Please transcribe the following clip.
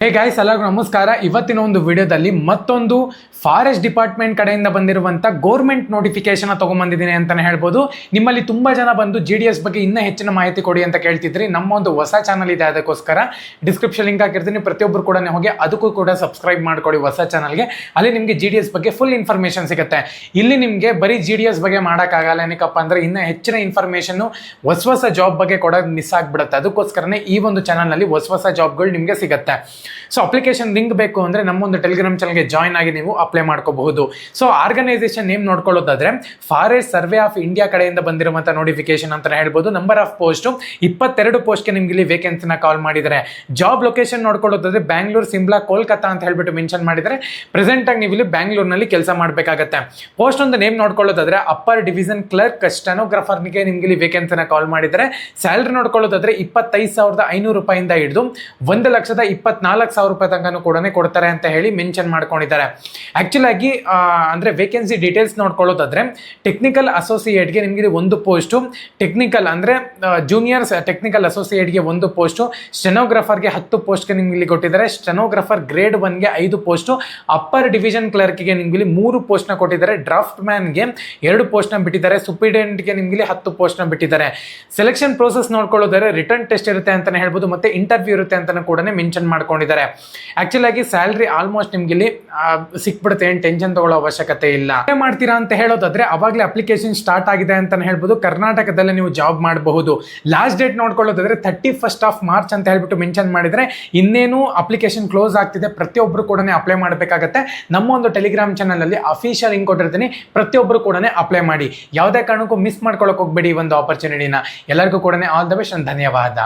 Hey guys, ಎಲ್ಲರಿಗೂ ನಮಸ್ಕಾರ. ಇವತ್ತಿನ ಒಂದು ವಿಡಿಯೋದಲ್ಲಿ ಮತ್ತೊಂದು ಫಾರೆಸ್ಟ್ ಡಿಪಾರ್ಟ್ಮೆಂಟ್ ಕಡೆಯಿಂದ ಬಂದಿರುವಂಥ ಗೌರ್ಮೆಂಟ್ ನೋಟಿಫಿಕೇಶನ್ ತೊಗೊಂಬಂದಿದ್ದೀನಿ ಅಂತಲೇ ಹೇಳ್ಬೋದು. ನಿಮ್ಮಲ್ಲಿ ತುಂಬ ಜನ ಬಂದು GDS ಬಗ್ಗೆ ಇನ್ನೂ ಹೆಚ್ಚಿನ ಮಾಹಿತಿ ಕೊಡಿ ಅಂತ ಕೇಳ್ತಿದ್ರಿ. ನಮ್ಮ ಒಂದು ಹೊಸ ಚಾನಲ್ ಇದೆ, ಅದಕ್ಕೋಸ್ಕರ ಡಿಸ್ಕ್ರಿಪ್ಷನ್ ಲಿಂಕ್ ಹಾಕಿರ್ತೀನಿ. ಪ್ರತಿಯೊಬ್ಬರು ಕೂಡ ಹೋಗಿ ಅದಕ್ಕೂ ಕೂಡ ಸಬ್ಸ್ಕ್ರೈಬ್ ಮಾಡ್ಕೊಳ್ಳಿ ಹೊಸ ಚಾನಲ್ಗೆ. ಅಲ್ಲಿ ನಿಮಗೆ GDS ಬಗ್ಗೆ ಫುಲ್ ಇನ್ಫಾರ್ಮೇಷನ್ ಸಿಗುತ್ತೆ. ಇಲ್ಲಿ ನಿಮಗೆ ಬರೀ GDS ಬಗ್ಗೆ ಮಾಡೋಕ್ಕಾಗಲ್ಲ. ಏನಕ್ಕಪ್ಪ ಅಂದರೆ ಇನ್ನೂ ಹೆಚ್ಚಿನ ಇನ್ಫಾರ್ಮೇಷನ್ನು ಹೊಸ ಜಾಬ್ ಬಗ್ಗೆ ಕೊಡೋದು ಮಿಸ್ ಆಗಿಬಿಡುತ್ತೆ. ಅದಕ್ಕೋಸ್ಕರನೇ ಈ ಒಂದು ಚಾನಲ್ನಲ್ಲಿ ಹೊಸ ಜಾಬ್ಗಳು ನಿಮಗೆ ಸಿಗುತ್ತೆ. ಸೊ ಅಪ್ಲಿಕೇಶನ್ ಲಿಂಕ್ ಬೇಕು ಅಂದರೆ ನಮ್ಮೊಂದು ಟೆಲಿಗ್ರಾಮ್ ಚಾನಲ್ಗೆ ಜಾಯ್ನ್ ಆಗಿ ನೀವು ಅಪ್ಲೈ ಮಾಡ್ಕೋಬಹುದು. ಸೊ ಆರ್ಗನೈಸೇಷನ್ ನೇಮ್ ನೋಡ್ಕೊಳ್ಳೋದಾದ್ರೆ ಫಾರೆಸ್ಟ್ ಸರ್ವೆ ಆಫ್ ಇಂಡಿಯಾ ಕಡೆಯಿಂದ ಬಂದಿರುವಂಥ ನೋಟಿಫಿಕೇಶನ್ ಅಂತ ಹೇಳ್ಬೋದು. ನಂಬರ್ ಆಫ್ ಪೋಸ್ಟ್ 22 ಪೋಸ್ಟ್ಗೆ ನಿಮ್ಗೆ ಇಲ್ಲಿ ವೇಕೆನ್ಸಿನ ಕಾಲ್ ಮಾಡಿದ್ದಾರೆ. ಜಾಬ್ ಲೊಕೇಶನ್ ನೋಡ್ಕೊಳ್ಳೋದಾದ್ರೆ ಬ್ಯಾಂಗ್ಳೂರ್, ಸಿಮ್ಲಾ, ಕೋಲ್ಕತ್ತಾ ಅಂತ ಹೇಳ್ಬಿಟ್ಟು ಮೆನ್ಷನ್ ಮಾಡಿದರೆ. ಪ್ರೆಸೆಂಟ್ ಆಗಿ ನೀವು ಇಲ್ಲಿ ಬ್ಯಾಂಗ್ಳೂರ್ನಲ್ಲಿ ಕೆಲಸ ಮಾಡಬೇಕಾಗತ್ತೆ. ಪೋಸ್ಟ್ ಒಂದು ನೇಮ್ ನೋಡ್ಕೊಳ್ಳೋದಾದ್ರೆ ಅಪ್ಪರ್ ಡಿವಿಷನ್ ಕ್ಲರ್ಕ್ ಸ್ಟೆನೋಗ್ರಾಫರ್ಗೆ ನಿಮ್ಗೆ ಇಲ್ಲಿ ವೇಕೆನ್ಸಿನ ಕಾಲ್ ಮಾಡಿದರೆ. ಸ್ಯಾಲರಿ ನೋಡ್ಕೊಳ್ಳೋದಾದ್ರೆ 25,500 ರೂಪಾಯಿಂದ ಹಿಡಿದು 1,24,000 ರೂಪಾಯಿ ತನಕ ಕೂಡ ಕೊಡ್ತಾರೆ ಅಂತ ಹೇಳಿ ಮೆನ್ಷನ್ ಮಾಡ್ಕೊಂಡಿದ್ದಾರೆ. ಆಕ್ಚುಲ್ ಆಗಿ ಅಂದ್ರೆ ವೇಕೆನ್ಸಿ ಡೀಟೇಲ್ಸ್ ನೋಡ್ಕೊಳ್ಳೋದಾದ್ರೆ ಟೆಕ್ನಿಕಲ್ ಅಸೋಸಿಯೇಟ್ಗೆ ನಿಮಗೆ ಒಂದು ಪೋಸ್ಟು, ಟೆಕ್ನಿಕಲ್ ಅಂದ್ರೆ ಜೂನಿಯರ್ ಟೆಕ್ನಿಕಲ್ ಅಸೋಸಿಯೇಟ್ಗೆ ಒಂದು ಪೋಸ್ಟು, ಸ್ಟೆನೋಗ್ರಾಫರ್ಗೆ 10 ಪೋಸ್ಟ್ಗೆ ನಿಮ್ಗೆ ಇಲ್ಲಿ ಕೊಟ್ಟಿದ್ದಾರೆ. ಸ್ಟೆನೋಗ್ರಾಫರ್ ಗ್ರೇಡ್ 1ಗೆ 5 ಪೋಸ್ಟು, ಅಪ್ಪರ್ ಡಿವಿಷನ್ ಕ್ಲರ್ಕ್ಗೆ ನಿಮ್ಗೆ ಇಲ್ಲಿ 3 ಪೋಸ್ಟ್ನ ಕೊಟ್ಟಿದ್ದಾರೆ. ಡ್ರಾಫ್ಟ್ ಮ್ಯಾನ್ಗೆ 2 ಪೋಸ್ಟ್ನ ಬಿಟ್ಟಿದ್ದಾರೆ. ಸೂಪರಿಂಟೆಂಡೆಂಟ್ಗೆ ನಿಮ್ಗೆ ಇಲ್ಲಿ 10 ಪೋಸ್ಟ್ನ ಬಿಟ್ಟಿದ್ದಾರೆ. ಸೆಲೆಕ್ಷನ್ ಪ್ರೋಸೆಸ್ ನೋಡ್ಕೊಳ್ಳೋದಾದ್ರೆ ರಿಟರ್ನ್ ಟೆಸ್ಟ್ ಇರುತ್ತೆ ಅಂತಾನೆ ಹೇಳ್ಬೋದು, ಮತ್ತೆ ಇಂಟರ್ವ್ಯೂ ಇರುತ್ತೆ ಅಂತಾನೆ ಕೂಡ ಮೆನ್ಷನ್ ಮಾಡ್ಕೊಂಡಿದ್ದಾರೆ. ಆಕ್ಚುಲ್ ಆಗಿ ಸ್ಯಾಲರಿ ಆಲ್ಮೋಸ್ಟ್ ನಿಮ್ಗೆ ಇಲ್ಲಿ ಸಿಕ್ಬಿಡುತ್ತೆ, ಏನು ಟೆನ್ಷನ್ ತಗೊಳ್ಳೋ ಅವಶ್ಯಕತೆ ಇಲ್ಲ. ಅಪ್ಲೈ ಮಾಡ್ತೀರಾ ಅಂತ ಹೇಳೋದಾದ್ರೆ ಅವಾಗಲೇ ಅಪ್ಲಿಕೇಶನ್ ಸ್ಟಾರ್ಟ್ ಆಗಿದೆ ಅಂತಾನೆ ಹೇಳ್ಬೋದು. ಕರ್ನಾಟಕದಲ್ಲೇ ನೀವು ಜಾಬ್ ಮಾಡಬಹುದು. ಲಾಸ್ಟ್ ಡೇಟ್ ನೋಡ್ಕೊಳ್ಳೋದಾದ್ರೆ 31st ಮಾರ್ಚ್ ಅಂತ ಹೇಳ್ಬಿಟ್ಟು ಮೆನ್ಷನ್ ಮಾಡಿದ್ರೆ. ಇನ್ನೇನು ಅಪ್ಲಿಕೇಶನ್ ಕ್ಲೋಸ್ ಆಗ್ತಿದೆ, ಪ್ರತಿಯೊಬ್ಬರು ಕೂಡ ಅಪ್ಲೈ ಮಾಡಬೇಕಾಗತ್ತೆ. ನಮ್ಮ ಒಂದು ಟೆಲಿಗ್ರಾಮ್ ಚಾನಲ್ ಅಲ್ಲಿ ಅಫಿಷಿಯಲ್ ಲಿಂಕ್ ಕೊಟ್ಟಿರ್ತೀನಿ, ಪ್ರತಿಯೊಬ್ಬರು ಕೂಡ ಅಪ್ಲೈ ಮಾಡಿ. ಯಾವುದೇ ಕಾರಣಕ್ಕೂ ಮಿಸ್ ಮಾಡ್ಕೊಳ್ಳೋಕೆ ಹೋಗ್ಬೇಡಿ ಈ ಒಂದು ಆಪರ್ಚುನಿಟಿನ. ಎಲ್ಲರಿಗೂ ಕೂಡ ಆಲ್ ದ ಬೆಸ್ಟ್, ಧನ್ಯವಾದ.